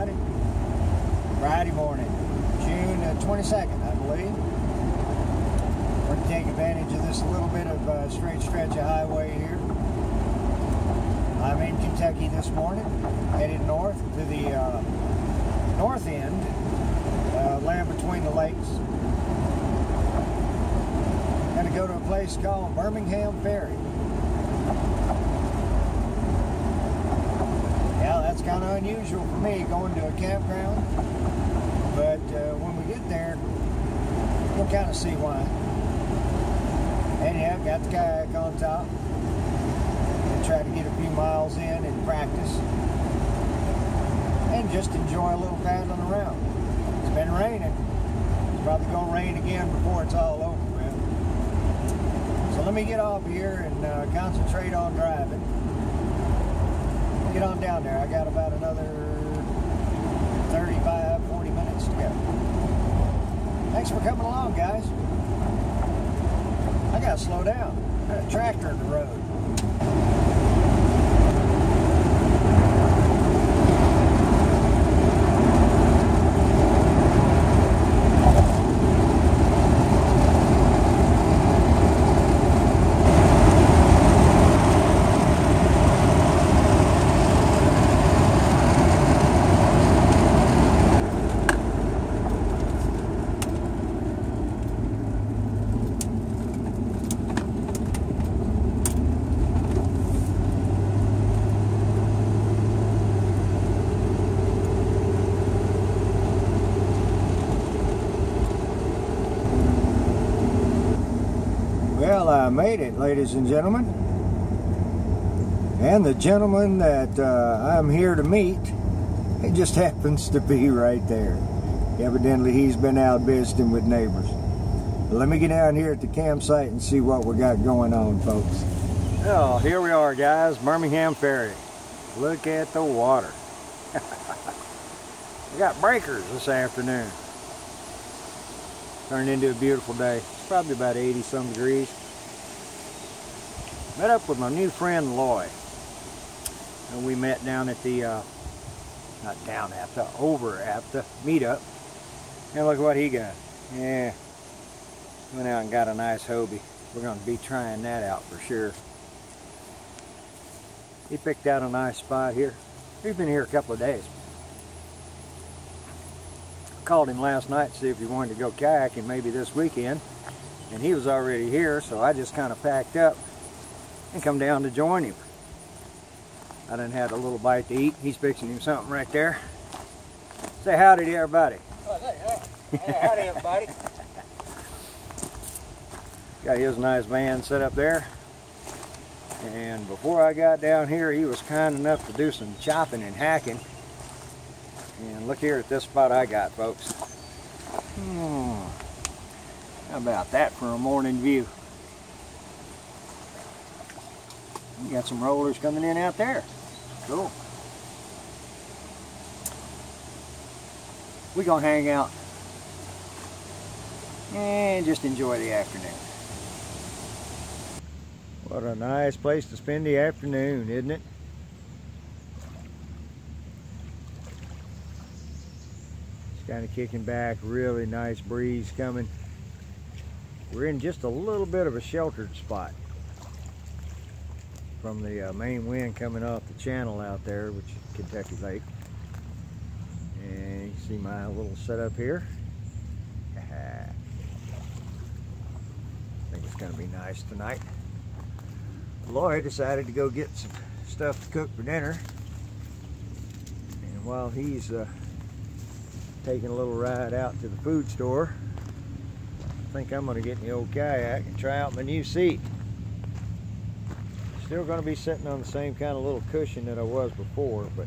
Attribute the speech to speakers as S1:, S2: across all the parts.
S1: everybody. Friday morning, June 22nd, I believe. We're going to take advantage of this little bit of straight stretch of highway here. I'm in Kentucky this morning, headed north to the north end, land between the lakes. Going to go to a place called Birmingham Ferry. Yeah, that's kind of unusual for me, going to a campground, but when we get there, we'll kind of see why. And yeah, I've got the kayak on top, and try to get a few miles in and practice, and just enjoy a little paddling around. It's been raining. It's probably going to rain again before it's all over with. So let me get off here and concentrate on driving. Get on down there. I got about another 35-40 minutes to go. Thanks for coming along, guys. I gotta slow down. Got a tractor in the road. Well, I made it, ladies and gentlemen. And the gentleman that I'm here to meet, he just happens to be right there. Evidently, he's been out visiting with neighbors. But let me get down here at the campsite and see what we got going on, folks. Well, here we are, guys, Birmingham Ferry. Look at the water. We got breakers this afternoon. Turned into a beautiful day. It's probably about 80-some degrees. Met up with my new friend Lloyd. And we met down at the, not down at the, over at the meetup. And look what he got. Yeah. Went out and got a nice Hobie. We're going to be trying that out for sure. He picked out a nice spot here. He's been here a couple of days. Called him last night to see if he wanted to go kayaking maybe this weekend, and he was already here, so I just kind of packed up and come down to join him. I done had a little bite to eat. He's fixing him something right there. Say howdy to everybody.
S2: Oh, hey, howdy everybody.
S1: Got his nice van set up there, and before I got down here he was kind enough to do some chopping and hacking. And look here at this spot I got, folks. How about that for a morning view? You got some rollers coming in out there. Cool. We're gonna hang out and just enjoy the afternoon. What a nice place to spend the afternoon, isn't it? Kind of kicking back, really nice breeze coming. We're in just a little bit of a sheltered spot from the main wind coming off the channel out there, which is Kentucky Lake. And you see my little setup here. I think it's going to be nice tonight. Lloyd decided to go get some stuff to cook for dinner, and while he's taking a little ride out to the food store, I think I'm going to get in the old kayak and try out my new seat. Still going to be sitting on the same kind of little cushion that I was before, but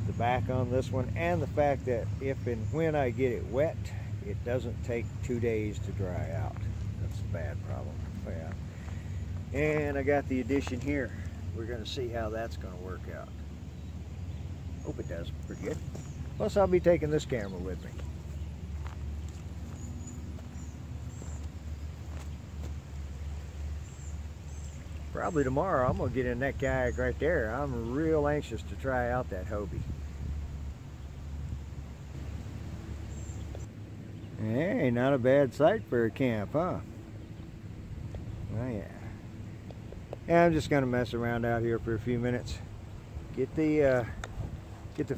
S1: the back on this one, and the fact that if and when I get it wet, it doesn't take 2 days to dry out. That's a bad problem. Yeah. And I got the addition here. We're going to see how that's going to work out. Hope it does pretty good. Plus, I'll be taking this camera with me. Probably tomorrow I'm going to get in that kayak right there. I'm real anxious to try out that Hobie. Hey, not a bad site for a camp, huh? Oh yeah. Yeah, I'm just gonna mess around out here for a few minutes. Get the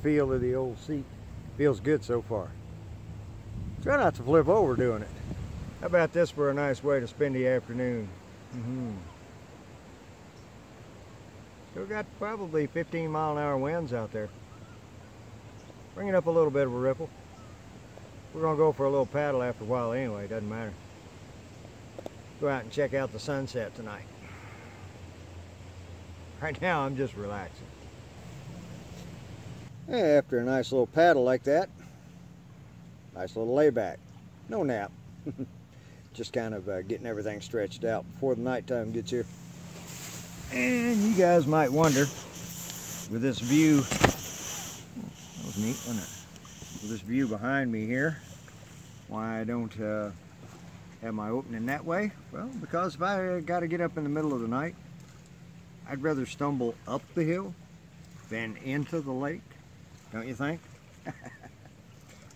S1: feel of the old seat. Feels good so far. Try not to flip over doing it. How about this for a nice way to spend the afternoon? Still got probably 15-mile-an-hour winds out there. Bringing up a little bit of a ripple. We're gonna go for a little paddle after a while anyway, doesn't matter. Go out and check out the sunset tonight. Right now I'm just relaxing. Yeah, after a nice little paddle like that, nice little layback. No nap. Just kind of getting everything stretched out before the nighttime gets here. And you guys might wonder, with this view, that was neat, wasn't it? With this view behind me here, why I don't have my opening that way. Well, because if I got to get up in the middle of the night, I'd rather stumble up the hill than into the lake, don't you think?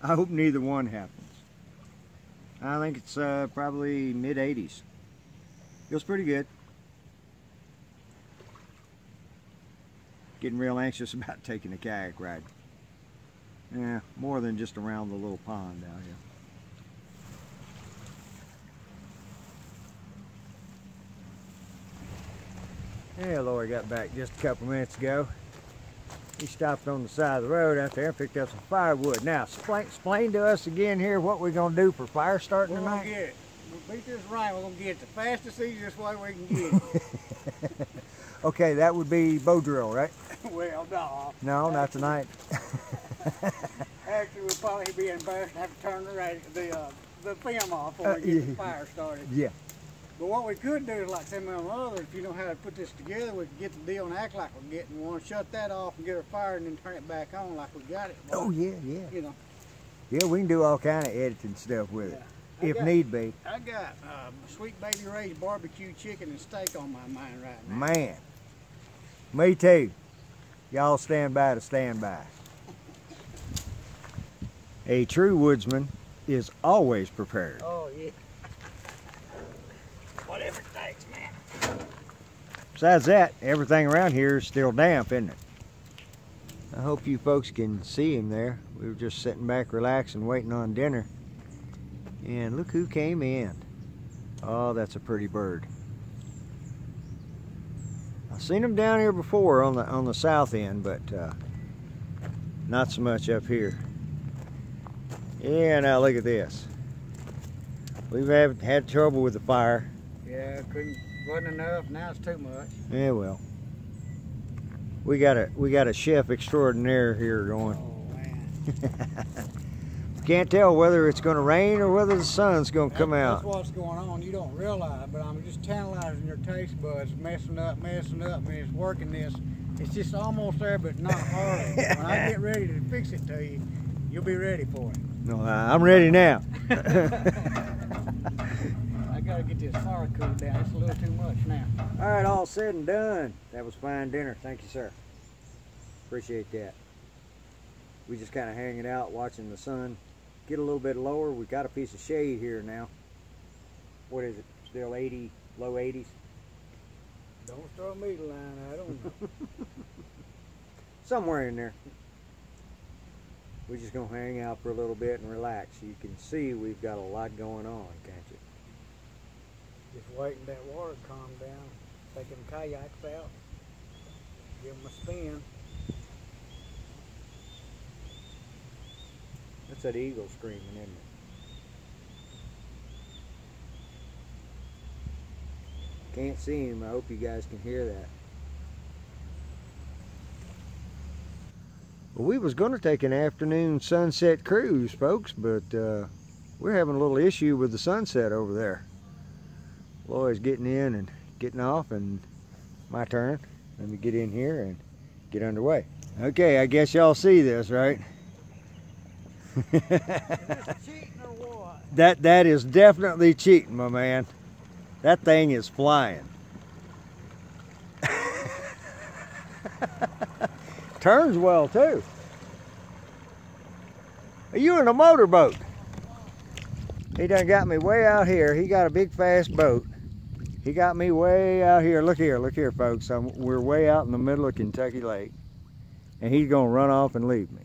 S1: I hope neither one happens. I think it's probably mid-80s. Feels pretty good. Getting real anxious about taking a kayak ride. Yeah, more than just around the little pond out here. Yeah, Lori got back just a couple minutes ago. He stopped on the side of the road out there and picked up some firewood. Now, explain to us again here what we're going to do for fire starting tonight.
S2: We'll beat this rain. We're going to get it the fastest, easiest way we can get it.
S1: Okay, that would be bow drill, right?
S2: Well, no.
S1: No, not tonight.
S2: Actually, we'll probably be embarrassed to have to turn the film off before we get the fire started.
S1: Yeah.
S2: But what we could do is, like some of them others, if you know how to put this together, we could get the deal and act like we're getting one, shut that off and get our fire and then turn it back on like we got it.
S1: Oh, yeah.
S2: You know.
S1: Yeah, we can do all kind of editing stuff with it, if need be.
S2: I got sweet baby Ray's barbecue chicken and steak on my mind right now.
S1: Man, me too. Y'all stand by to stand by. A true woodsman is always prepared.
S2: Oh, yeah. Whatever it takes, man.
S1: Besides that, everything around here is still damp, isn't it? I hope you folks can see him there. We were just sitting back relaxing, waiting on dinner. And look who came in. Oh, that's a pretty bird. I've seen him down here before on the south end, but not so much up here. Yeah, now look at this. We've had trouble with the fire.
S2: Yeah, wasn't enough. Now it's too much.
S1: Yeah, well, we got a chef extraordinaire here going.
S2: Oh man.
S1: Can't tell whether it's going to rain or whether the sun's going to come out.
S2: That's what's going on. You don't realize, but I'm just tantalizing your taste buds, messing up, and it's working this. It's just almost there, but not hardly. When I get ready to fix it to you, you'll be ready for it.
S1: No, I'm ready now.
S2: I gotta get this fire cooled down. It's a little too much now.
S1: All right, all said and done. That was fine dinner. Thank you, sir. Appreciate that. We just kind of hanging out, watching the sun get a little bit lower. We got a piece of shade here now. What is it? Still 80, low 80s?
S2: Don't throw a meter line. I don't know.
S1: Somewhere in there. We're just gonna hang out for a little bit and relax. You can see we've got a lot going on, can't you?
S2: Just waiting that water to calm down. Taking kayaks out. Give them a spin.
S1: That's that eagle screaming, isn't it? Can't see him. I hope you guys can hear that. Well, we was going to take an afternoon sunset cruise, folks, but we're having a little issue with the sunset over there. Lloyd's getting in and getting off, and my turn. Let me get in here and get underway. Okay, I guess y'all see this, right?
S2: Is this cheating or what?
S1: That is definitely cheating, my man. That thing is flying. Turns well too. Are you in a motorboat? He done got me way out here. He got a big fast boat. He got me way out here. Look here, folks. We're way out in the middle of Kentucky Lake. And he's gonna run off and leave me.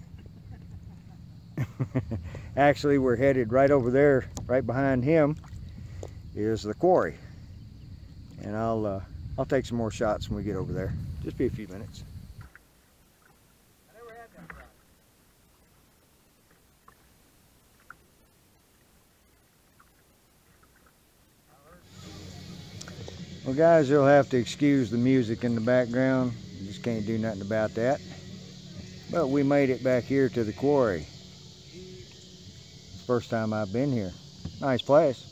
S1: Actually, we're headed right over there, right behind him is the quarry. And I'll take some more shots when we get over there. Just be a few minutes.
S2: I never had that problem.
S1: Well, guys, you'll have to excuse the music in the background. You just can't do nothing about that. But we made it back here to the quarry. It's the first time I've been here. Nice place.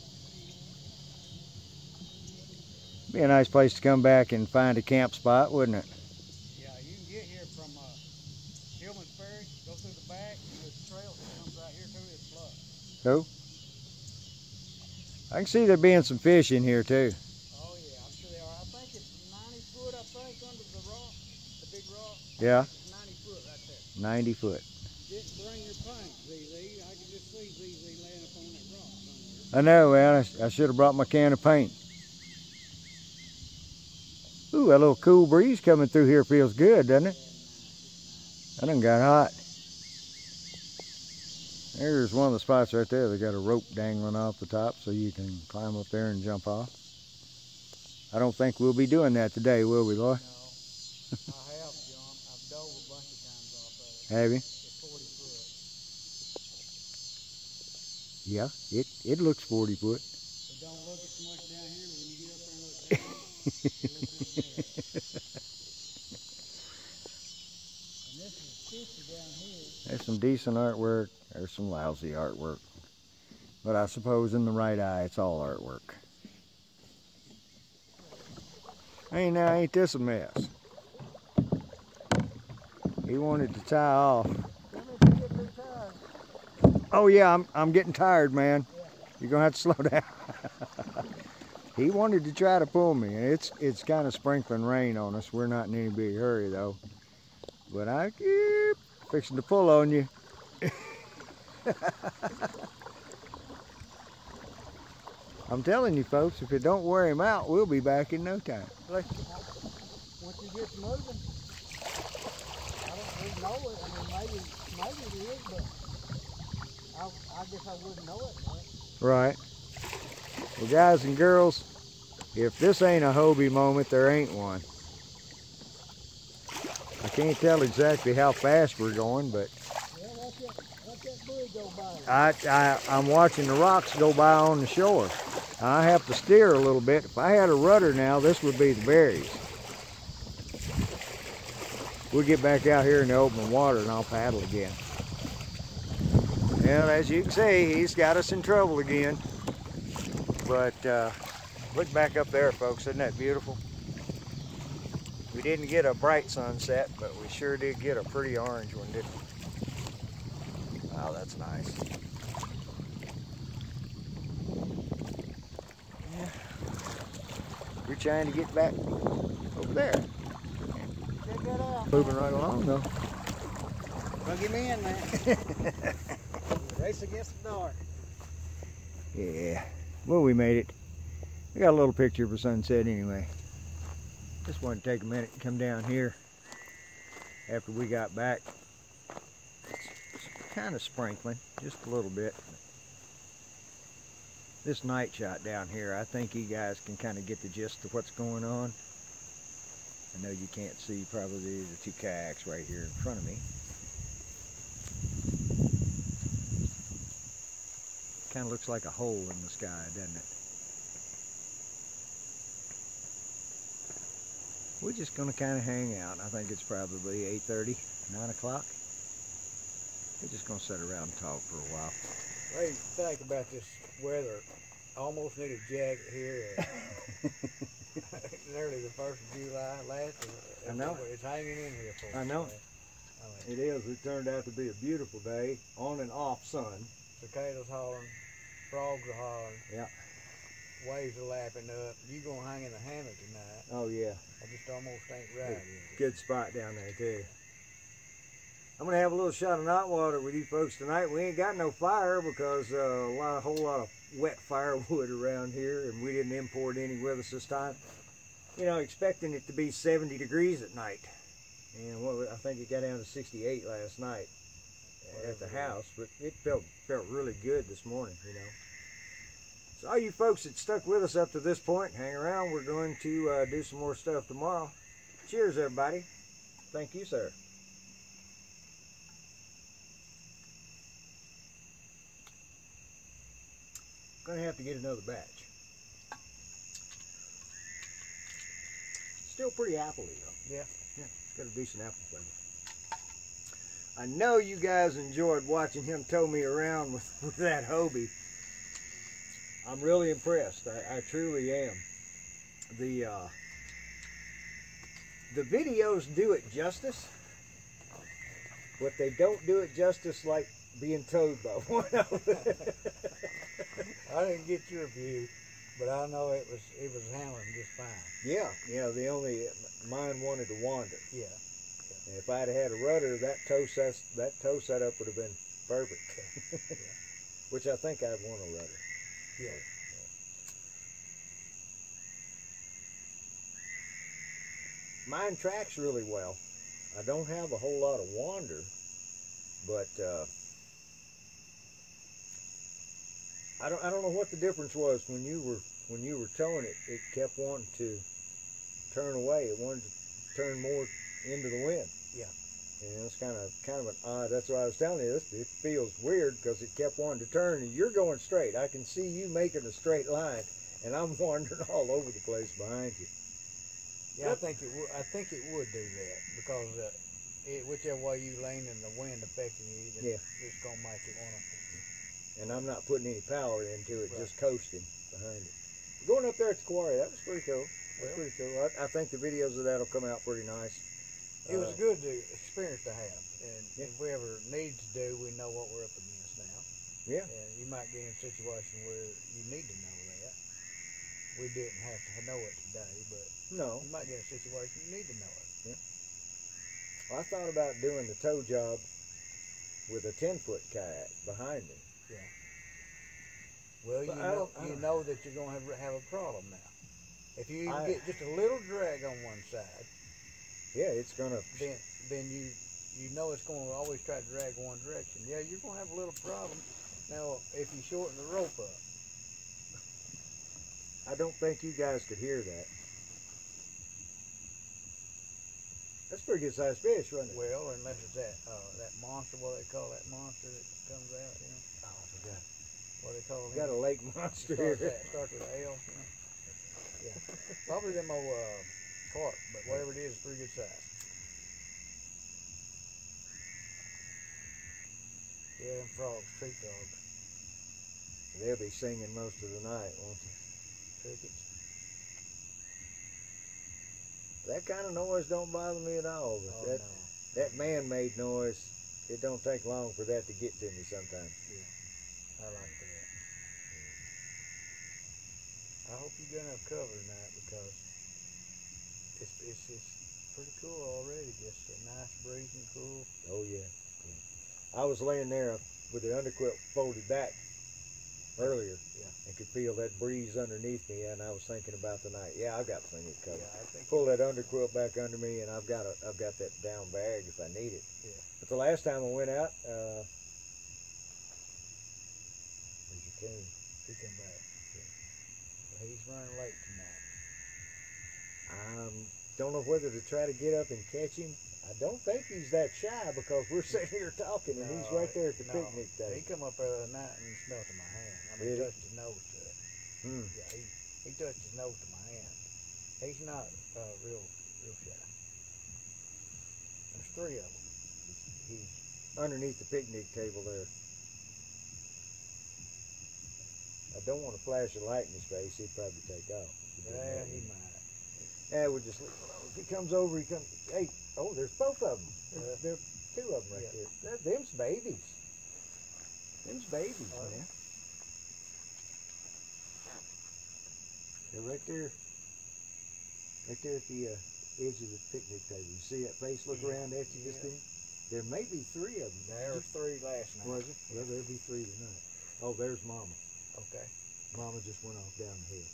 S1: Be a nice place to come back and find a camp spot, wouldn't it?
S2: Yeah, you can get here from Ferry, go through the back, and there's a trail that comes right here to this bluff.
S1: Cool. I can see there being some fish in here too.
S2: Oh yeah, I'm sure they are. I think it's 90 foot, I think, under the rock, the big rock.
S1: Yeah.
S2: It's 90 foot right there.
S1: 90 foot.
S2: Didn't bring your paint, ZZ. I can just see ZZ laying up on that rock somewhere.
S1: I know, man. I should have brought my can of paint. Ooh, that little cool breeze coming through here feels good, doesn't it? I done got hot. There's one of the spots right there. They got a rope dangling off the top so you can climb up there and jump off. I don't think we'll be doing that today, will we, Loy?
S2: No, I have, John. I've dove a bunch of times off of it.
S1: Have you?
S2: It's 40 foot.
S1: Yeah, it looks 40 foot.
S2: It don't look as much down here, but when you get up there and look down, it looks good there. And this is picture down here.
S1: There's some decent artwork. There's some lousy artwork. But I suppose in the right eye, it's all artwork. Hey, now, ain't this a mess? He wanted to tie off. Oh yeah, I'm getting tired, man. You're gonna have to slow down. He wanted to try to pull me, and it's kind of sprinkling rain on us. We're not in any big hurry though. But I keep fixing to pull on you. I'm telling you folks, if it don't wear him out, we'll be back in no time.
S2: Once you get moving, I don't really know it. I mean, maybe it is, but I guess I wouldn't know it.
S1: Right. Well, guys and girls, if this ain't a Hobie moment, there ain't one. I can't tell exactly how fast we're going, but
S2: Well, let that buoy go by.
S1: I'm watching the rocks go by on the shore. I have to steer a little bit. If I had a rudder now, this would be the berries. We'll get back out here in the open water and I'll paddle again. Well, as you can see, he's got us in trouble again. But look back up there, folks. Isn't that beautiful? We didn't get a bright sunset, but we sure did get a pretty orange one, didn't we? Wow, that's nice. Yeah. We're trying to get back over there.
S2: Check that out.
S1: Moving right along, though.
S2: Plug him in, man. Race against the dark.
S1: Yeah. Well, we made it. We got a little picture of a sunset anyway. Just wanted to take a minute and come down here after we got back. It's kind of sprinkling, just a little bit. This night shot down here, I think you guys can kind of get the gist of what's going on. I know you can't see probably the two kayaks right here in front of me. Kind of looks like a hole in the sky, doesn't it? We're just going to kind of hang out. I think it's probably 8:30, 9 o'clock. We're just going to sit around and talk for a while.
S2: What do you think about this weather? I almost need a jacket here. Nearly the 1st of July last.
S1: I know.
S2: It's hanging in here for us.
S1: I know.
S2: I mean,
S1: It is. It turned out to be a beautiful day, on and off sun.
S2: cicadas hollering, frogs are hollering.
S1: Yeah.
S2: Waves are lapping up. You gonna hang in the hammock tonight?
S1: Oh yeah.
S2: I just almost ain't right.
S1: Good spot down there too. I'm gonna have a little shot of knot water with you folks tonight. We ain't got no fire because a whole lot of wet firewood around here, and we didn't import any with us this time. You know, expecting it to be 70 degrees at night, and I think it got down to 68 last night at the house, but it felt really good this morning, you know. So all you folks that stuck with us up to this point, hang around. We're going to do some more stuff tomorrow. Cheers, everybody. Thank you, sir. Gonna have to get another batch. Still pretty appley though.
S2: Yeah.
S1: Yeah, got a decent apple flavor. I know you guys enjoyed watching him tow me around with that Hobie. I'm really impressed. I truly am. The videos do it justice, but they don't do it justice like being towed by one of them.
S2: I didn't get your view, but I know it was handling just fine.
S1: Yeah, mine wanted to wander.
S2: Yeah.
S1: And if I'd had a rudder, that tow setup would have been perfect.
S2: Yeah.
S1: Which I think I'd want a rudder.
S2: Yeah.
S1: Mine tracks really well. I don't have a whole lot of wander, but I don't know what the difference was when you were towing it. It kept wanting to turn away. It wanted to turn more into the wind.
S2: Yeah.
S1: And it's kind of an odd. That's why I was telling you this. It feels weird because it kept wanting to turn, and you're going straight. I can see you making a straight line, and I'm wandering all over the place behind you.
S2: Yeah, I think it would do that because whichever way you lean and the wind affecting you, it's gonna make it wanna.
S1: And I'm not putting any power into it,
S2: Right.
S1: just coasting behind it. Going up there at the quarry, that was pretty cool. Pretty cool. I think the videos of that will come out pretty nice.
S2: It was a good experience to have, and
S1: Yeah.
S2: if we ever need to do, we know what we're up against now.
S1: Yeah.
S2: And you might get in a situation where you need to know that. We didn't have to know it today, but
S1: No.
S2: you might get in a situation you need to know it.
S1: Well, I thought about doing the tow job with a 10-foot kayak behind me.
S2: Yeah. Well, you know that you're going to have a problem now. If you even get just a little drag on one side,
S1: yeah, it's gonna.
S2: then you know it's going to always try to drag one direction. Yeah, you're going to have a little problem. Now, if you shorten the rope up.
S1: I don't think you guys could hear that. That's a pretty good sized fish, wasn't it?
S2: Well, unless it's that monster, what they call that monster that comes out, you know?
S1: Oh, I forgot.
S2: What they call it?
S1: Got a lake monster here.
S2: Starts with an L, you know? Yeah. Probably them old carp, but whatever it is, it's pretty good size. Yeah, them frogs, street dogs.
S1: They'll be singing most of the night, won't they?
S2: Crickets.
S1: That kind of noise don't bother me at all. But that man-made noise, it don't take long for that to get to me sometimes.
S2: Yeah, I like that. I hope you got enough cover tonight because it's pretty cool already. Just a nice breeze and cool.
S1: Oh yeah. I was laying there with the underquilt folded back earlier, and could feel that breeze underneath me, and I was thinking about the night. Yeah, I've got plenty of cover.
S2: Yeah, I think
S1: pull that underquilt back under me, and I've got that down bag if I need it.
S2: Yeah.
S1: But the last time I went out, where's your cane?
S2: He come back. Yeah. Well, he's running late tonight.
S1: I don't know whether to try to get up and catch him. I don't think he's that shy because we're sitting here talking, and he's right there at the picnic table.
S2: He come up the other night and smelt of my hand. I mean, touched his nose to it. Yeah, he touched his nose to my hand. He's not real shy. There's three of them.
S1: He's underneath the picnic table there. I don't want to flash a light in his face. He'd probably take off.
S2: Yeah, he might.
S1: Yeah, we'll just leave him alone. If he comes over, he comes. Hey, oh, there's both of them. There's two of them right there. Them's babies. Them's babies, man. They're right there. Right there at the edge of the picnic table. You see that face look around at you just then? There may be 3 of them.
S2: There were 3 last night.
S1: Was it? Well, there'll be 3 tonight. Oh, there's Mama.
S2: Okay.
S1: Mama just went off down the hill.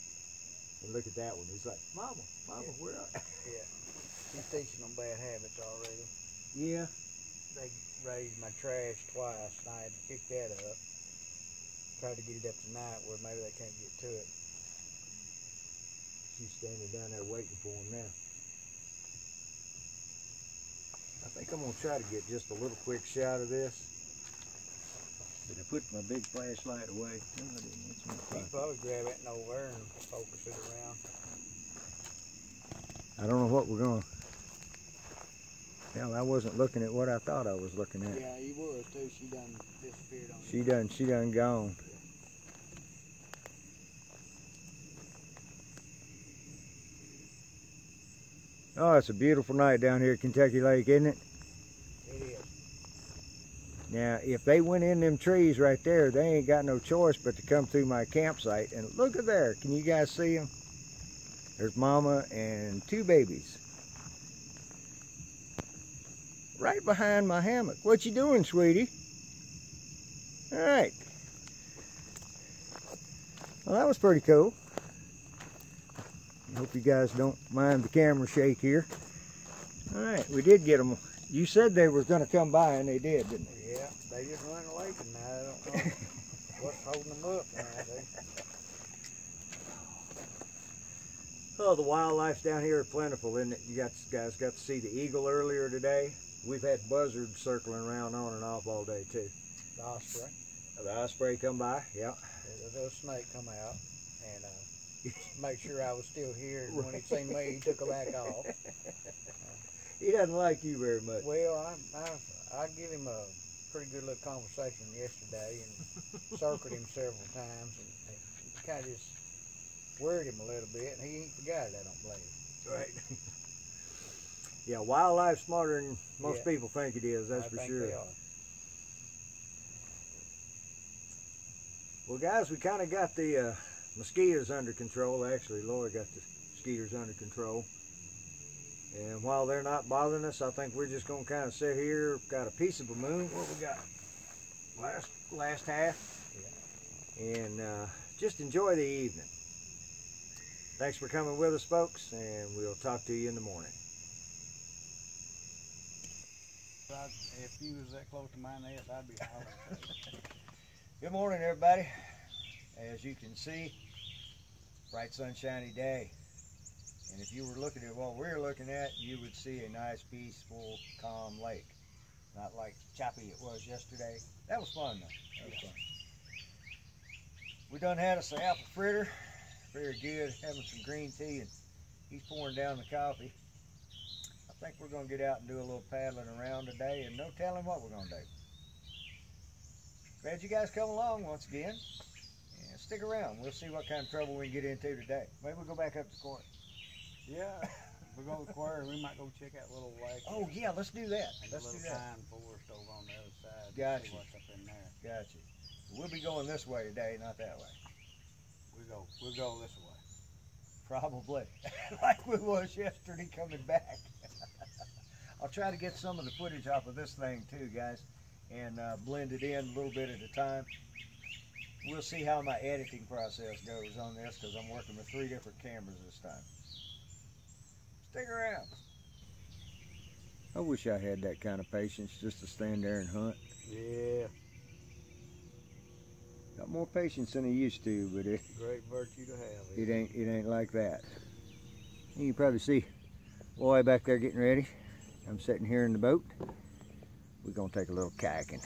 S1: And look at that one. He's like, Mama, where are you?
S2: Yeah. She's teaching them bad habits already.
S1: Yeah.
S2: They raised my trash twice, and I had to pick that up. Tried to get it up tonight where maybe they can't get to it.
S1: She's standing down there waiting for him now. I think I'm going to try to get just a little quick shot of this. Did I put my big flashlight away? No, I didn't. It's in the
S2: You
S1: pocket.
S2: can probably grab it nowhere and focus it around.
S1: I don't know what we're going to... Hell, I wasn't looking at what I thought I was looking at.
S2: Yeah, he was too. She done disappeared on you.
S1: She done gone. Oh, it's a beautiful night down here at Kentucky Lake, isn't it?
S2: It is.
S1: Now, if they went in them trees right there, they ain't got no choice but to come through my campsite. And look at there. Can you guys see them? There's Mama and 2 babies. Right behind my hammock. What you doing, sweetie? All right. Well, that was pretty cool. I hope you guys don't mind the camera shake here. All right, we did get them. You said they were going to come by, and they did, didn't they?
S2: Yeah, they just run away tonight. I don't know what's holding them up now.
S1: Oh, the wildlife's down here are plentiful, isn't it? You guys got to see the eagle earlier today. We've had buzzards circling around on and off all day, too.
S2: The osprey.
S1: The osprey come by, yeah.
S2: The little snake come out and make sure I was still here. And when he seen me, he took her back off.
S1: He doesn't like you very much.
S2: Well, I give him a pretty good little conversation yesterday and circled him several times, and it kind of just worried him a little bit. And he ain't forgot it, I don't believe.
S1: Right. Yeah, wildlife's smarter than most
S2: Yeah.
S1: people think it is, that's for
S2: I think
S1: sure.
S2: they are.
S1: Well, guys, we kind of got the mosquitoes under control. Actually, Laura got the mosquitoes under control. And while they're not bothering us, I think we're just going to kind of sit here. Got a piece of a moon. What we got? Last half.
S2: Yeah.
S1: And just enjoy the evening. Thanks for coming with us, folks, and we'll talk to you in the morning.
S2: If you was that close to my nest, I'd be hollering.
S1: Good morning, everybody. As you can see, bright sunshiny day. And if you were looking at what we're looking at, you would see a nice, peaceful, calm lake. Not like choppy it was yesterday. That was fun, though. That was fun. We done had us an apple fritter. Very good. Having some green tea, and he's pouring down the coffee. I think we're going to get out and do a little paddling around today, and no telling what we're going to do. Glad you guys come along once again. And stick around. We'll see what kind of trouble we can get into today. Maybe we'll go back up to court.
S2: Yeah, we're going to the quarry. We might go check out Little Lake.
S1: Oh, yeah, let's do that.
S2: And
S1: Let's
S2: a
S1: do
S2: little
S1: that.
S2: pine forest over on the other side.
S1: Gotcha.
S2: See what's up in there.
S1: Gotcha. We'll be going this way today, not that way.
S2: We'll go this way.
S1: Probably. Like we was yesterday coming back. I'll try to get some of the footage off of this thing too, guys, and blend it in a little bit at a time. We'll see how my editing process goes on this, because I'm working with 3 different cameras this time. Stick around. I wish I had that kind of patience just to stand there and hunt.
S2: Yeah.
S1: Got more patience than I used to, but
S2: Great virtue to have.
S1: it ain't like that. You can probably see Boy back there getting ready. I'm sitting here in the boat. We're gonna take a little kayaking.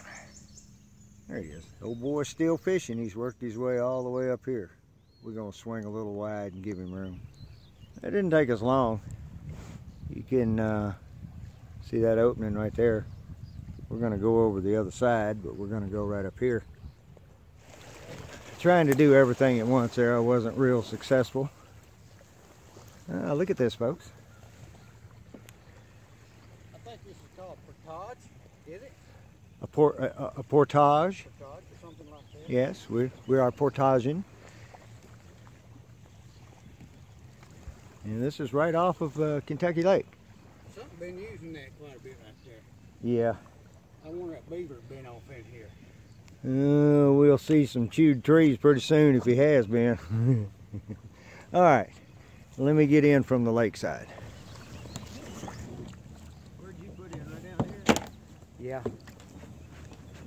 S1: There he is. Old boy's still fishing. He's worked his way all the way up here. We're gonna swing a little wide and give him room. That didn't take us long. You can see that opening right there. We're gonna go over the other side, but we're gonna go right up here. Trying to do everything at once there, I wasn't real successful. Look at this, folks.
S2: I think this is called portage, is it?
S1: A portage.
S2: Portage or something like that.
S1: Yes, we are portaging. And this is right off of Kentucky Lake.
S2: Something been using that quite a bit right there.
S1: Yeah,
S2: I wonder if beaver's been off in here.
S1: We'll see some chewed trees pretty soon if he has been. All right, let me get in from the lakeside. Where'd you put in? Right down here?
S2: Yeah.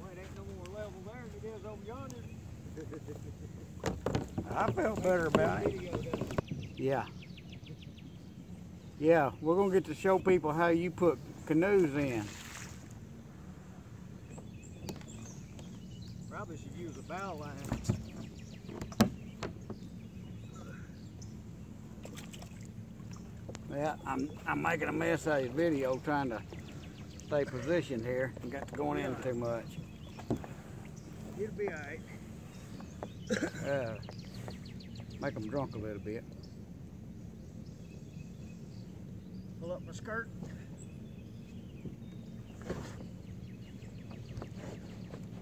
S1: Well, it ain't no more level there than it is over yonder.
S2: I felt better about it. Yeah. Yeah, we're gonna get to show people how you put canoes in.
S1: Probably should use a bow line.
S2: Yeah, I'm making a mess out of your video trying to stay positioned here. I got to going in too much.
S1: It'll be all right.
S2: Make them drunk a little bit.
S1: Pull up my skirt.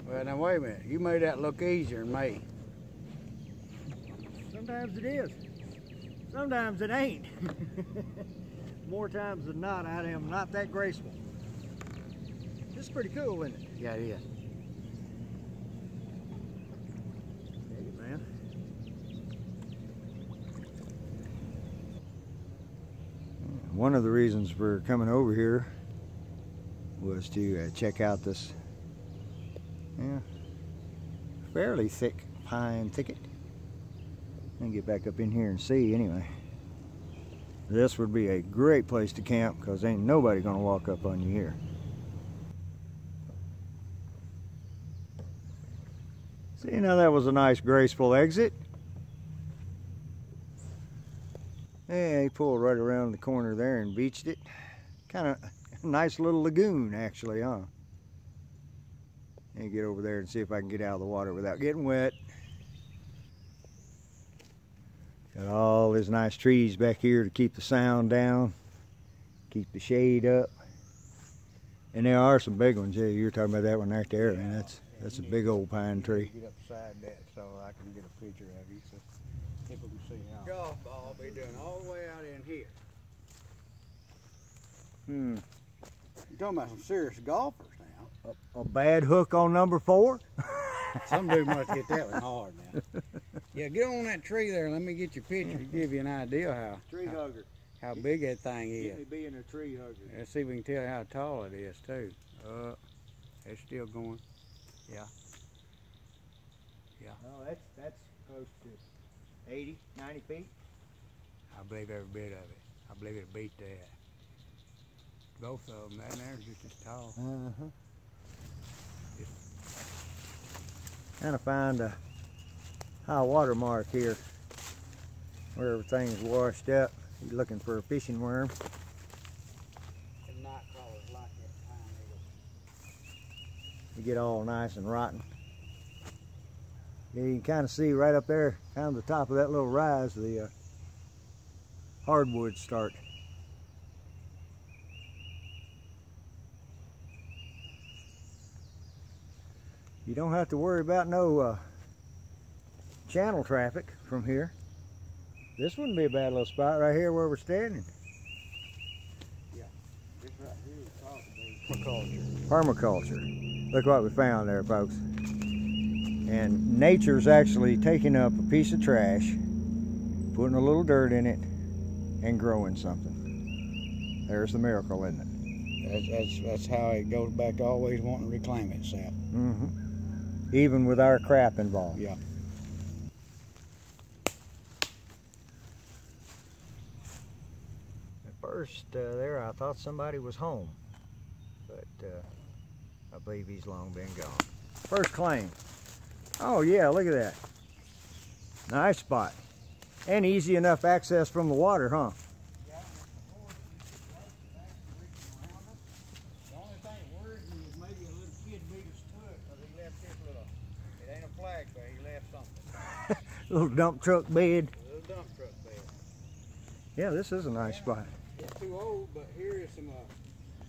S2: Well, now wait a minute. You made that look easier than me.
S1: Sometimes it is. Sometimes it ain't. More times than not, I am not that graceful. This is pretty cool, isn't it?
S2: Yeah, it is.
S1: Thank you, man. One of the reasons we're coming over here was to check out this fairly thick pine thicket. And get back up in here and see anyway. This would be a great place to camp because ain't nobody gonna walk up on you here. See, now that was a nice graceful exit. Yeah, he pulled right around the corner there and beached it. Kind of a nice little lagoon actually, huh? And get over there and see if I can get out of the water without getting wet. Got all these nice trees back here to keep the sound down, keep the shade up. And there are some big ones. Yeah, you're talking about that one right there, man. That's a big old pine tree.
S2: Get up beside that so I can get a picture of you so people can see how. Golf ball be doing all the way out in here. You're talking about some serious golfers now.
S1: A bad hook on number 4?
S2: Some dude must get that one hard now. Yeah, get on that tree there. Let me get your picture to give you an idea how big that thing is.
S1: Get me being a tree hugger.
S2: Let's see if we can tell how tall it is too. It's still going. Yeah. Yeah.
S1: No, that's close to 80, 90 feet.
S2: I believe every bit of it. I believe it'll beat that. Both of them, that and there's just as tall.
S1: Trying to find a high water mark here where everything's washed up. You're looking for a fishing worm.
S2: And night crawlers like that pine needle.
S1: You get all nice and rotten. Yeah, you can kind of see right up there, kind of the top of that little rise, the hardwoods start. You don't have to worry about no channel traffic from here. This wouldn't be a bad little spot right here where we're standing.
S2: Yeah, this right here is called permaculture.
S1: Permaculture. Look what we found there, folks. And nature's actually taking up a piece of trash, putting a little dirt in it, and growing something. There's the miracle, isn't it?
S2: That's how it goes back to always wanting to reclaim itself.
S1: Even with our crap involved.
S2: Yeah.
S1: At first there I thought somebody was home, but I believe he's long been gone. First claim. Oh yeah, look at that. Nice spot. And easy enough access from the water, huh? Little dump truck bed.
S2: Little dump truck bed.
S1: Yeah, this is a nice spot.
S2: It's too old, but here is some,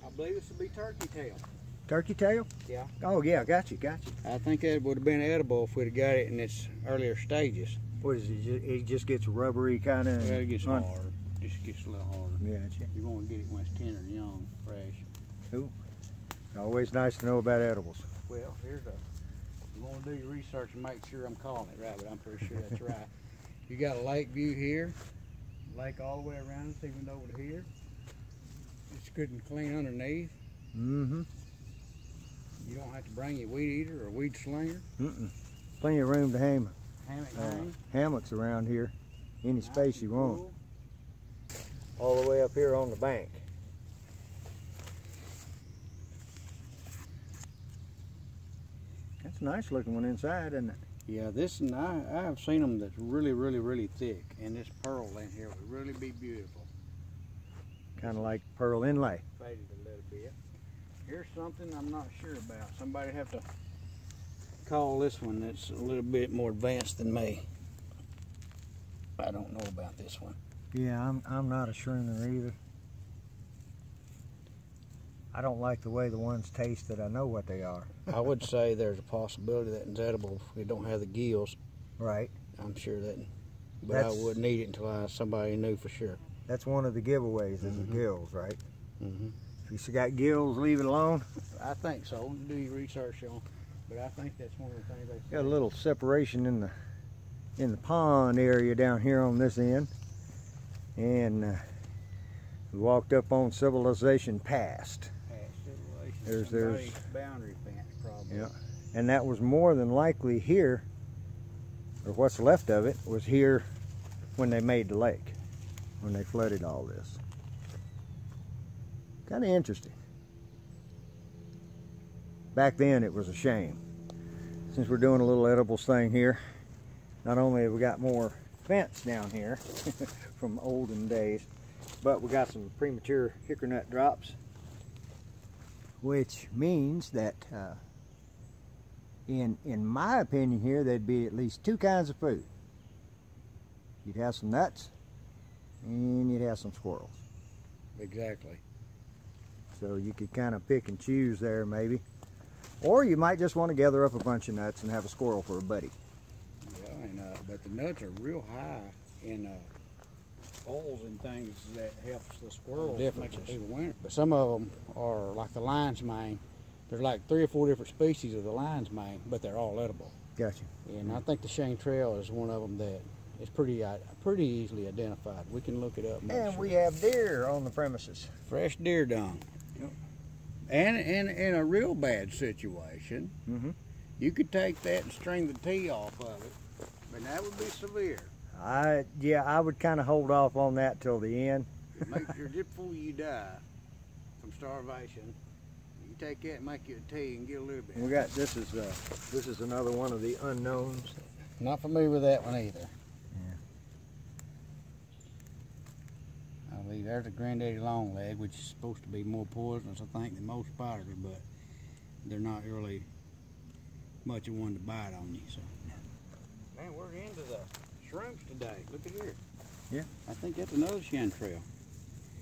S2: I believe this would be turkey tail.
S1: Turkey tail?
S2: Yeah.
S1: Oh yeah, got you.
S2: I think that would have been edible if we'd have got it in its earlier stages.
S1: What is it? It just gets rubbery kind of?
S2: Well, it gets hard. Just gets a little harder.
S1: Yeah,
S2: You want to get it when it's tender and young, fresh.
S1: Ooh. Always nice to know about edibles.
S2: Well, here's a. You want to do your research and make sure I'm calling it right, but I'm pretty sure that's right. You got a lake view here, lake all the way around us, even over to here. It's good and clean underneath.
S1: Mm-hmm.
S2: You don't have to bring your weed eater or weed slinger.
S1: Plenty of room to hang
S2: Hammock
S1: hammocks around here. Any
S2: nice
S1: space you
S2: and
S1: want.
S2: cool.
S1: All the way up here on the bank. That's a nice looking one inside, isn't it?
S2: Yeah, this and I have seen them that's really, really, really thick, and this pearl in here would really be beautiful.
S1: Kind of like pearl inlay.
S2: Faded a little bit. Here's something I'm not sure about. Somebody have to call this one that's a little bit more advanced than me. I don't know about this one.
S1: Yeah, I'm not a shroomer either. I don't like the way the ones taste that I know what they are.
S2: I would say there's a possibility that it's edible if we don't have the gills.
S1: Right.
S2: I'm sure that, but I wouldn't eat it until somebody knew for sure.
S1: That's one of the giveaways is the gills, right?
S2: Mm-hmm.
S1: If you got gills, leave it alone.
S2: I think so. Do your research on, but I think that's one of the things they say.
S1: Got a little separation in the pond area down here on this end, and we walked up on civilization past. There's
S2: boundary fence probably.
S1: Yeah, and that was more than likely here, or what's left of it was here when they made the lake, when they flooded all this. Kind of interesting. Back then it was a shame. Since we're doing a little edibles thing here, not only have we got more fence down here from olden days, but we got some premature hickory nut drops, which means that in my opinion here, there'd be at least two kinds of food. You'd have some nuts and you'd have some squirrels.
S2: Exactly.
S1: So you could kind of pick and choose there maybe. Or you might just want to gather up a bunch of nuts and have a squirrel for a buddy.
S2: Yeah, and but the nuts are real high in oils and things that helps the squirrels make it through the winter. But some of them are like the lion's mane. There's like 3 or 4 different species of the lion's mane, but they're all edible.
S1: Gotcha.
S2: And I think the Chanterelle is one of them that is pretty easily identified. We can look it up.
S1: And we have deer on the premises.
S2: Fresh deer dung.
S1: Yep.
S2: And in a real bad situation, you could take that and string the T off of it, but that would be severe.
S1: Yeah, I would kind of hold off on that till the end.
S2: Make sure just before you die from starvation, you take that and make you a tea and get a little bit.
S1: We got this is another one of the unknowns.
S2: Not familiar with that one either.
S1: Yeah.
S2: I believe there's a granddaddy longleg, which is supposed to be more poisonous, I think, than most spiders, but they're not really much of one to bite on you. So, man, we're into the shrooms today. Look at here.
S1: Yeah.
S2: I think that's another chanterelle.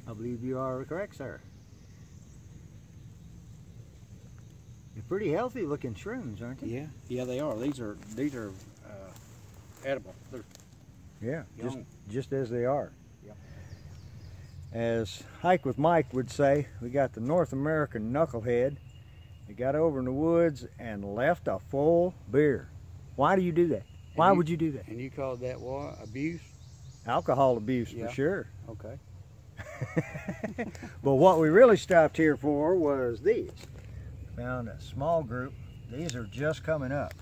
S1: I believe you are correct, sir. They're pretty healthy looking shrooms, aren't they?
S2: Yeah, yeah, they are. These are edible. They're
S1: Just as they are.
S2: Yep.
S1: As Hike with Mike would say, we got the North American knucklehead. He got over in the woods and left a full beer. Why do you do that? Why would you do that?
S2: And you called that what? Abuse?
S1: Alcohol abuse, for sure.
S2: Okay.
S1: But what we really stopped here for was these. Found a small group. These are just coming up.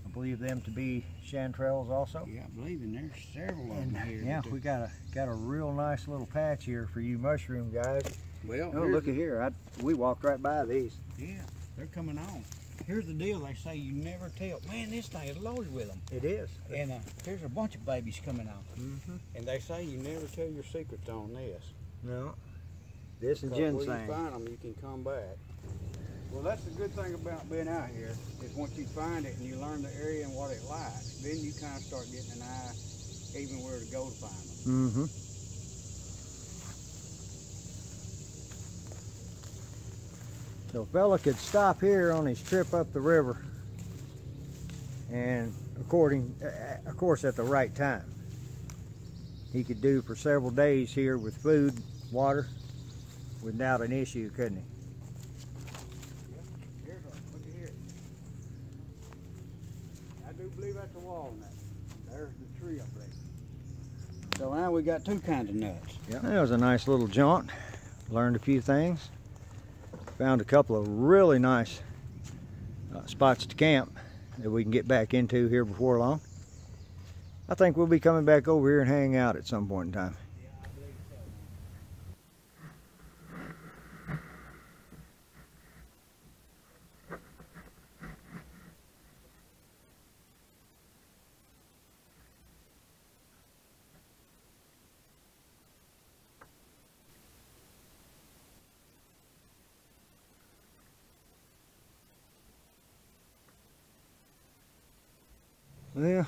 S1: I believe them to be chanterelles also.
S2: Yeah, I believe in there's several of them here.
S1: Yeah, we got a real nice little patch here for you mushroom guys.
S2: Well,
S1: oh, look at here. We walked right by these.
S2: Yeah, they're coming on. Here's the deal. They say you never tell. Man, this thing is loaded with them.
S1: It is.
S2: And here's a bunch of babies coming on. And they say you never tell your secrets on this.
S1: No. This and
S2: When you
S1: ginseng.
S2: find them, you can come back. Well, that's the good thing about being out here, is once you find it and you learn the area and what it likes, then you kind of start getting an eye even where to go to find them.
S1: So a fella could stop here on his trip up the river, and of course at the right time. He could do for several days here with food, water, without an issue, couldn't he?
S2: do believe that's a walnut. There's the tree up there. So now we got two kinds of nuts.
S1: Yeah, that was a nice little jaunt. Learned a few things. Found a couple of really nice spots to camp that we can get back into here before long. I think we'll be coming back over here and hang out at some point in time.
S2: Yeah, I believe so.
S1: Well,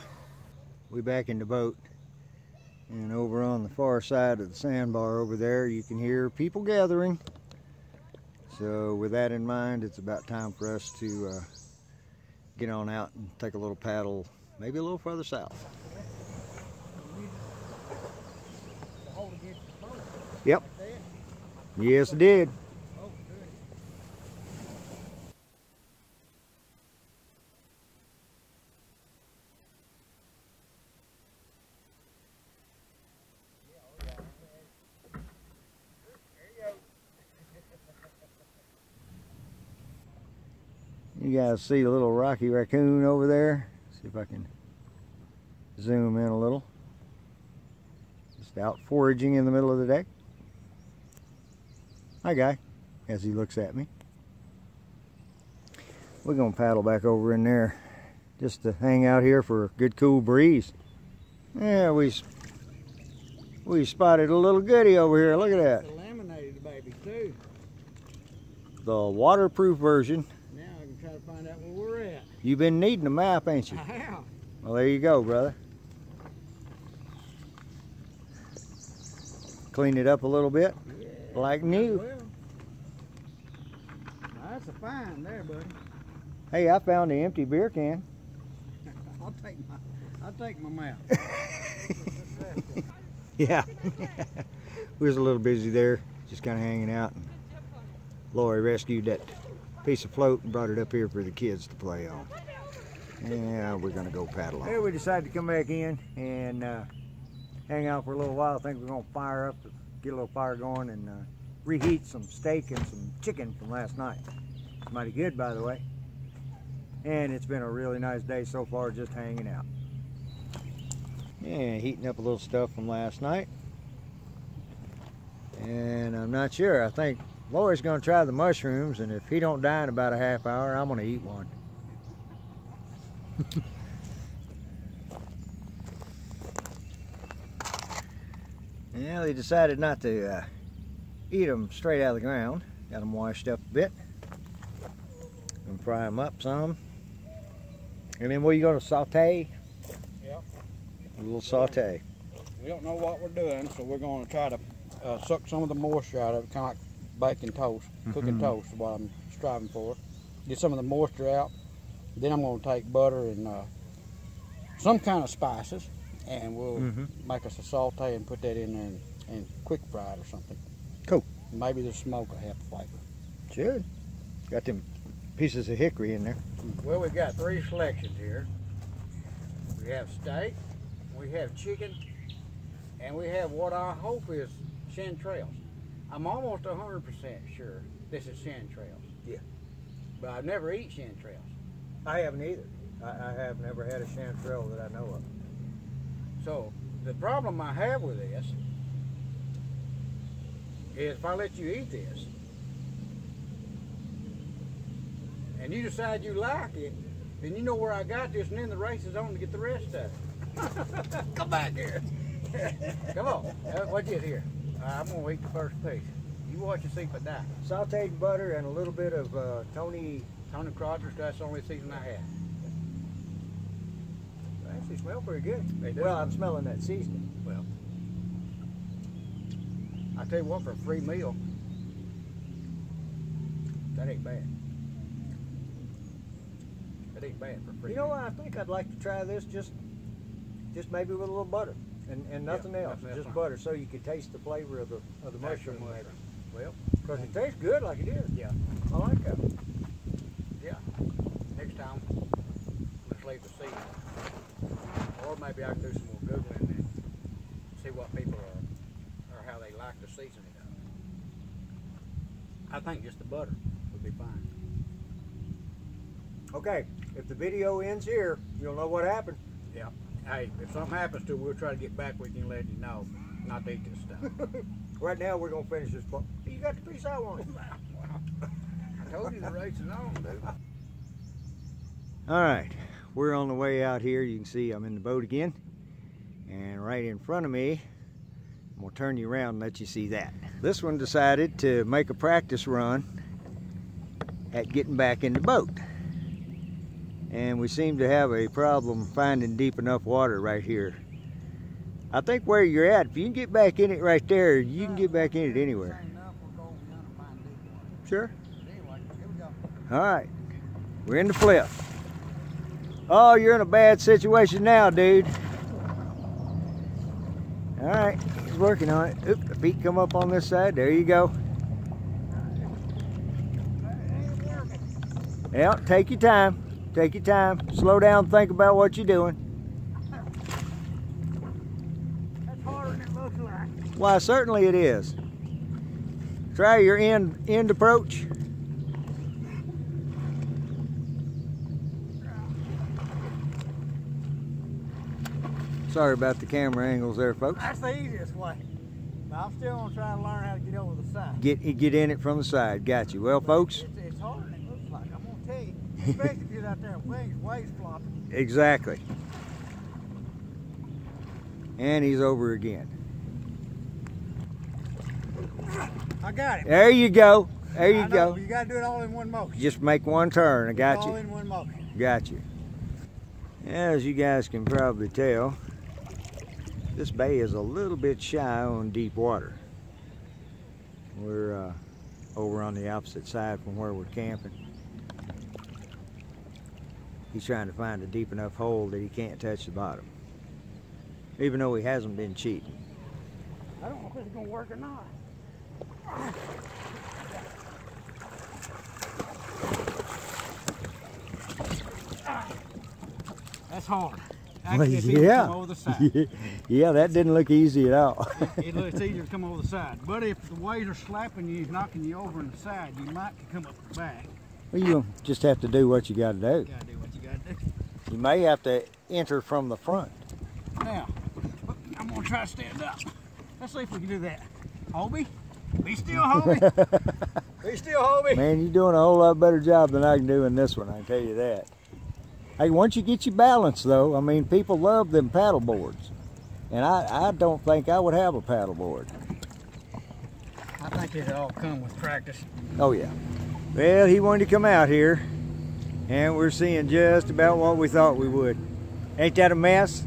S1: we back in the boat, and over on the far side of the sandbar over there you can hear people gathering. So with that in mind, it's about time for us to get on out and take a little paddle, maybe a little further south. Yep. Yes, it did. You guys see a little rocky raccoon over there? See if I can zoom in a little. Just out foraging in the middle of the day. Hi, guy, as he looks at me. We're gonna paddle back over in there just to hang out here for a good cool breeze. Yeah, we spotted a little goodie over here. Look at that.
S2: It's a laminated baby too.
S1: The waterproof version.
S2: Now I can try to find out where we're at.
S1: You've been needing a map, ain't you?
S2: I have.
S1: Well, there you go, brother. Clean it up a little bit,
S2: Yeah,
S1: like new.
S2: well. Now, that's a find there, buddy.
S1: Hey, I found the empty beer can.
S2: I'll take my map.
S1: Yeah. We was a little busy there, just kind of hanging out. And Lori rescued that piece of float and brought it up here for the kids to play on. Yeah, we're gonna go paddle on. Yeah, we decided to come back in and hang out for a little while. I think we're gonna fire up, get a little fire going, and reheat some steak and some chicken from last night. It's mighty good, by the way. And it's been a really nice day so far, just hanging out. Yeah, heating up a little stuff from last night. And I'm not sure. I think Lori's gonna try the mushrooms, and if he don't die in about a half hour, I'm gonna eat one. Yeah, they decided not to eat them straight out of the ground. Got them washed up a bit and fry them up some. And then what are you going to saute?
S2: Yep.
S1: A little saute.
S2: We don't know what we're doing, so we're going to try to suck some of the moisture out of it, kind of like baking toast, cooking toast is what I'm striving for. Get some of the moisture out. Then I'm going to take butter and some kind of spices, and we'll make us a saute and put that in there and quick fry it or something.
S1: Cool.
S2: Maybe the smoke will have flavor.
S1: Should. Got them pieces of hickory in there.
S2: Well, we've got three selections here. We have steak, we have chicken, and we have what I hope is chanterelles. I'm almost 100% sure this is chanterelles.
S1: Yeah.
S2: But I've never eaten chanterelles.
S1: I haven't either. I have never had a chanterelle that I know of.
S2: So the problem I have with this is if I let you eat this and you decide you like it, then you know where I got this, and then the race is on to get the rest of it. Come back here. Come on. What's it here? I'm going to eat the first piece. You watch and see if I die.
S1: Sauteed butter and a little bit of Tony
S2: Crotchers, that's the only season I had.
S1: They actually smell pretty good.
S2: They do.
S1: Well, I'm smelling that seasoning.
S2: Well, I tell you what, for a free meal, that ain't bad. That ain't bad for a free
S1: You know
S2: meal.
S1: what? I think I'd like to try this just maybe with a little butter and nothing else,
S2: nothing
S1: just
S2: else.
S1: butter, so you could taste the flavor of the mushroom.
S2: mushroom. Well,
S1: Because it tastes good like it is.
S2: yeah,
S1: I like that.
S2: yeah. Next time, let's leave the season. Or maybe I can do some more Googling and see what people are, or how they like to season it up. I think just the butter would be fine.
S1: Okay, if the video ends here, you'll know what happened.
S2: Yeah. Hey, if something happens to it, we'll try to get back with you and let you know. Not to eat this stuff.
S1: Right now, we're gonna finish this part. You got the piece I wanted.
S2: I told you the race is on, dude.
S1: All right, we're on the way out here. You can see I'm in the boat again. And right in front of me, I'm gonna turn you around and let you see that. This one decided to make a practice run at getting back in the boat. And we seem to have a problem finding deep enough water right here. I think where you're at, if you can get back in it right there, you can get back in it anywhere. Sure. All right, we're in the flip. Oh, you're in a bad situation now, dude. All right, he's working on it. Oop, the feet come up on this side. There you go. Yeah, take your time. Take your time. Slow down, think about what you're doing.
S2: That's harder than it looks like.
S1: Why, certainly it is. Try your end approach. Sorry about the camera angles there, folks.
S2: That's the easiest way. But I'm still gonna try to learn how to get over the side.
S1: Get in it from the side. Got you. Well, folks.
S2: It's harder than it looks like. I'm gonna tell you. Especially if you're out there with waves flopping.
S1: Exactly. And he's over again.
S2: I got it.
S1: There you go. There you go.
S2: You gotta do it all in one motion.
S1: Just make one turn. I got you.
S2: All in one motion.
S1: Got you. As you guys can probably tell, this bay is a little bit shy on deep water. We're over on the opposite side from where we're camping. He's trying to find a deep enough hole that he can't touch the bottom, even though he hasn't been cheating.
S2: I don't know if it's gonna work or not. That's hard. I
S1: Well,
S2: can't even come over the side.
S1: Yeah, that didn't look easy at all.
S2: It looks easier to come over the side. But if the waves are slapping you, knocking you over on the side, you might come up the back.
S1: Well, you just have to do what you got to do.
S2: You gotta do what you gotta do.
S1: You may have to enter from the front.
S2: Now, I'm gonna try to stand up. Let's see if we can do that. Hobie, be still, Hobie. Be still, Hobie.
S1: Man, you're doing a whole lot better job than I can do in this one, I can tell you that. Hey, once you get your balance, though, I mean, people love them paddle boards. And I don't think I would have a paddle board.
S2: I think it all come with practice.
S1: Oh, yeah. Well, he wanted to come out here, and we're seeing just about what we thought we would. Ain't that a mess?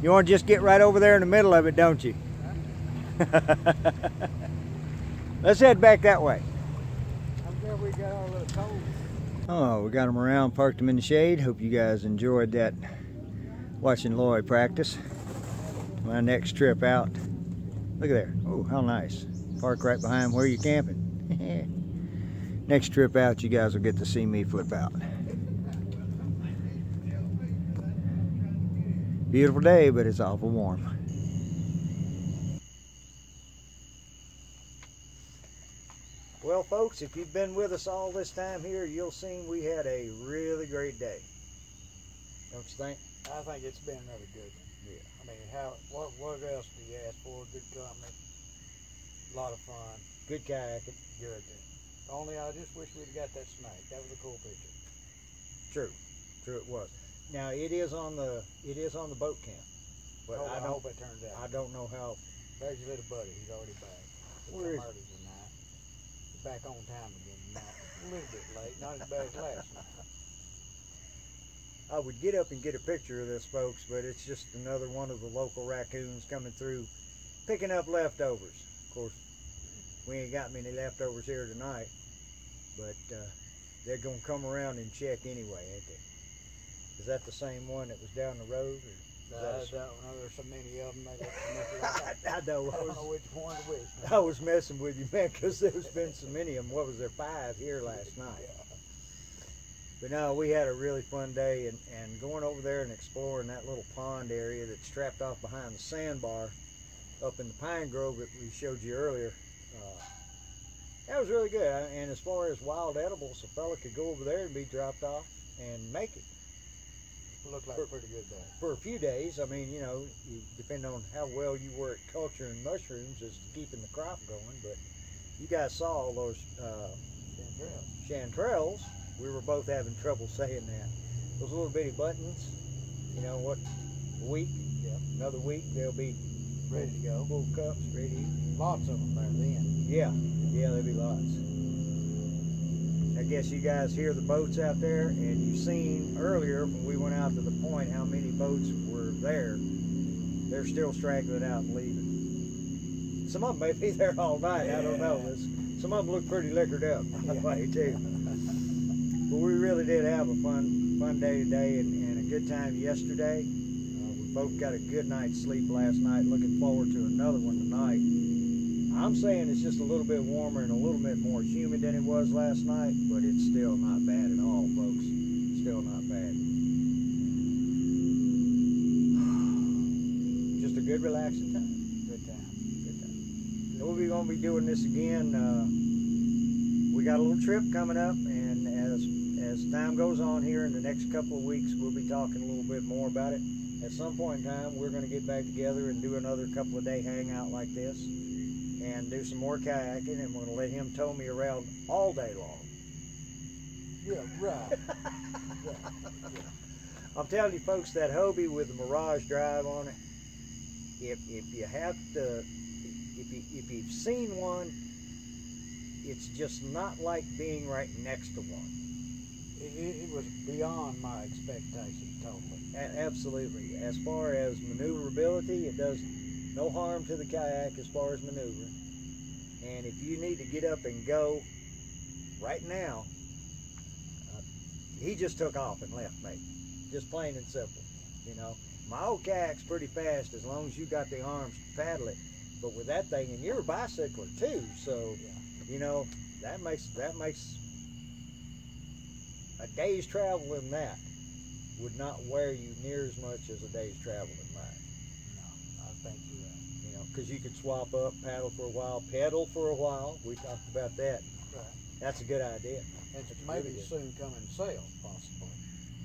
S1: You want to just get right over there in the middle of it, don't you? Let's head back that way.
S2: I'm glad we got our little toes.
S1: Oh, we got them around, parked them in the shade. Hope you guys enjoyed that watching Lloyd practice. My next trip out. Look at there. Oh, how nice. Park right behind where you're camping. Next trip out, you guys will get to see me flip out. Beautiful day, but it's awful warm. Well, folks, if you've been with us all this time here, you'll see we had a really great day. Don't you think?
S2: I think it's been really good.
S1: Yeah.
S2: I mean, what else do you ask for? Good company, a lot of fun.
S1: Good kayaking.
S2: Good. Only I just wish we'd got that snake. That was a cool picture.
S1: True. True it was. Now it is on the boat camp. But
S2: I hope it turns out.
S1: I don't know how.
S2: There's your little buddy. He's already back.
S1: Where is he?
S2: Tonight. He's back on time again tonight. A little bit late. Not as bad as last night.
S1: I would get up and get a picture of this, folks, but it's just another one of the local raccoons coming through, picking up leftovers. Of course, we ain't got many leftovers here tonight, but they're going to come around and check anyway, ain't they? Is that the same one that was down the road? Or
S2: I don't know. There's so many of them.
S1: I know.
S2: I don't know which one to which.
S1: I was messing with you, man, because there's been so many of them. What was there, 5 here last night? But no, we had a really fun day, and going over there and exploring that little pond area that's trapped off behind the sandbar up in the pine grove that we showed you earlier. That was really good. And as far as wild edibles, a fella could go over there and be dropped off and make it.
S2: Looked like a pretty good day.
S1: For a few days. I mean, you know, depending on how well you were at culturing mushrooms is keeping the crop going. But you guys saw all those chanterelles. We were both having trouble saying that. Those little bitty buttons, you know what, a week, another week, they'll be
S2: Ready to go.
S1: Full cups, ready to eat.
S2: Lots of them there then.
S1: Yeah, there'll be lots. I guess you guys hear the boats out there, and you've seen earlier when we went out to the point how many boats were there. They're still straggling out and leaving. Some of them may be there all night, I don't know. Some of them look pretty liquored up, way too. But we really did have a fun day today and a good time yesterday. We both got a good night's sleep last night. Looking forward to another one tonight. I'm saying it's just a little bit warmer and a little bit more humid than it was last night, but it's still not bad at all, folks. Still not bad. Just a good, relaxing time.
S2: Good time.
S1: Good time. So we'll be going to be doing this again. We got a little trip coming up, and as time goes on here in the next couple of weeks, we'll be talking a little bit more about it. At some point in time, we're going to get back together and do another couple of day hangout like this and do some more kayaking, and we're going to let him tow me around all day long.
S2: Yeah, right.
S1: I'm telling you folks, that Hobie with the Mirage drive on it, if you have to, if you've seen one, it's just not like being right next to one.
S2: It was beyond my expectations, totally.
S1: Absolutely. As far as maneuverability, it does no harm to the kayak as far as maneuvering. And if you need to get up and go right now, he just took off and left me. Just plain and simple. You know, my old kayak's pretty fast as long as you got the arms to paddle it. But with that thing, and you're a bicycler too, so you know that makes a day's travel in that would not wear you near as much as a day's travel in mine.
S2: No, I think you're right.
S1: You know, because you could swap up, paddle for a while, pedal for a while. We talked about that.
S2: Right.
S1: That's a good idea.
S2: And maybe soon come in sale, possibly.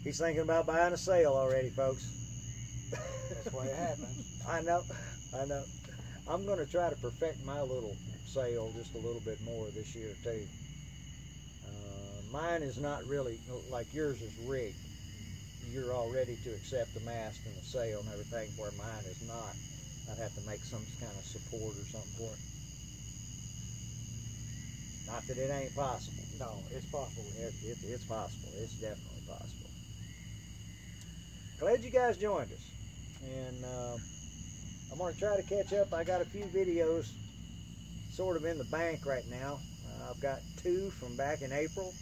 S1: He's thinking about buying a sail already, folks.
S2: That's the way it happens.
S1: I know. I'm going to try to perfect my little sail just a little bit more this year, too. Mine is not really, like yours is rigged. You're all ready to accept the mast and the sail and everything, where mine is not. I'd have to make some kind of support or something for it. Not that it ain't possible.
S2: No, it's possible.
S1: It's possible. It's definitely possible. Glad you guys joined us. And I'm going to try to catch up. I got a few videos sort of in the bank right now. I've got 2 from back in April.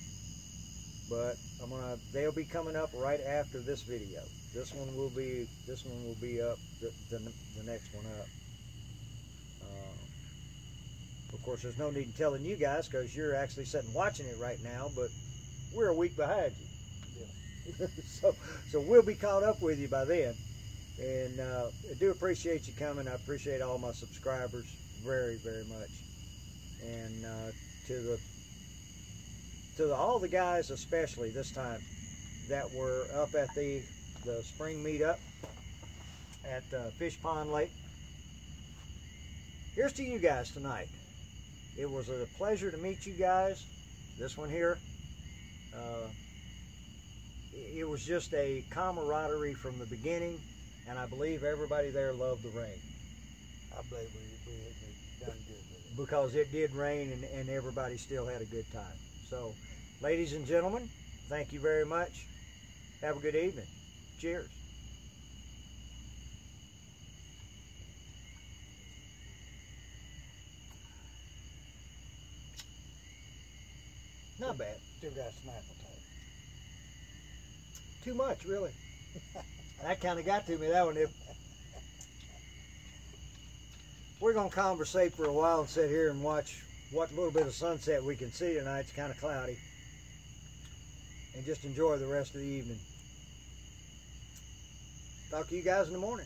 S1: But they'll be coming up right after this video. This one will be up, the next one up. Of course, there's no need in telling you guys because you're actually sitting watching it right now, but we're a week behind you. Yeah. so we'll be caught up with you by then. And I do appreciate you coming. I appreciate all my subscribers very, very much. And to all the guys, especially this time, that were up at the spring meetup at Fish Pond Lake. Here's to you guys tonight. It was a pleasure to meet you guys. This one here, it was just a camaraderie from the beginning, and I believe everybody there loved the rain.
S2: I believe we done good with it.
S1: Because it did rain, and everybody still had a good time. So, ladies and gentlemen, thank you very much. Have a good evening. Cheers. Not bad.
S2: Still got some appetite.
S1: Too much, really. That kind of got to me, that one did. We're going to conversate for a while and sit here and watch what little bit of sunset we can see tonight. It's kind of cloudy. and just enjoy the rest of the evening. Talk to you guys in the morning.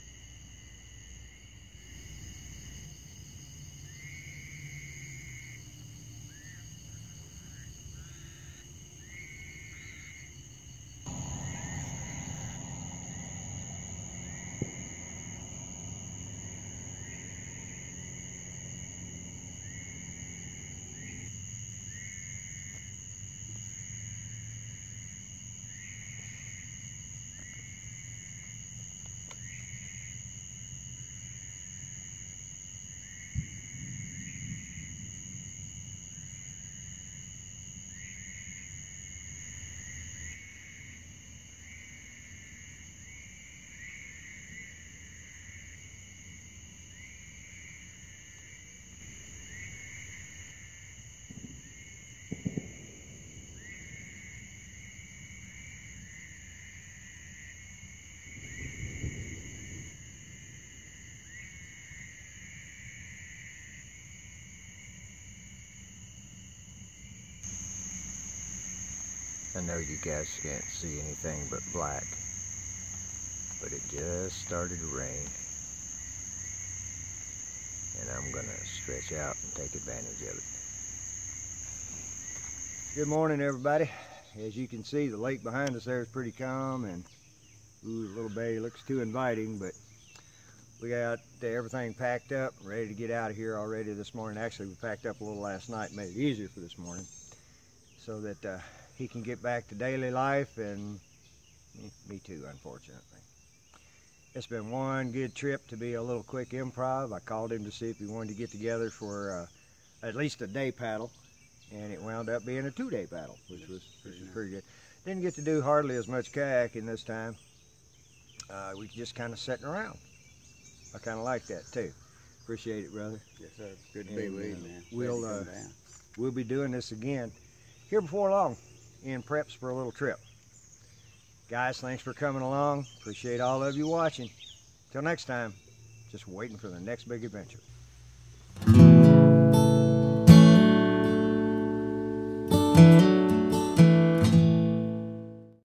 S1: I know you guys can't see anything but black, but it just started to rain, and I'm gonna stretch out and take advantage of it. Good morning, everybody. As you can see, the lake behind us there is pretty calm, and ooh, the little bay looks too inviting, but we got everything packed up, ready to get out of here already this morning. Actually, we packed up a little last night, made it easier for this morning, so that he can get back to daily life, and me too, unfortunately. It's been one good trip to be a little quick improv. I called him to see if he wanted to get together for at least a day paddle, and it wound up being a 2-day paddle, which was pretty good. Didn't get to do hardly as much kayaking this time. We just kind of sitting around. I kind of like that too. Appreciate it, brother.
S3: Yes, sir. Good to be with you, man.
S1: We'll be doing this again here before long, in preps for a little trip. Guys, thanks for coming along. Appreciate all of you watching. Till next time, just waiting for the next big adventure.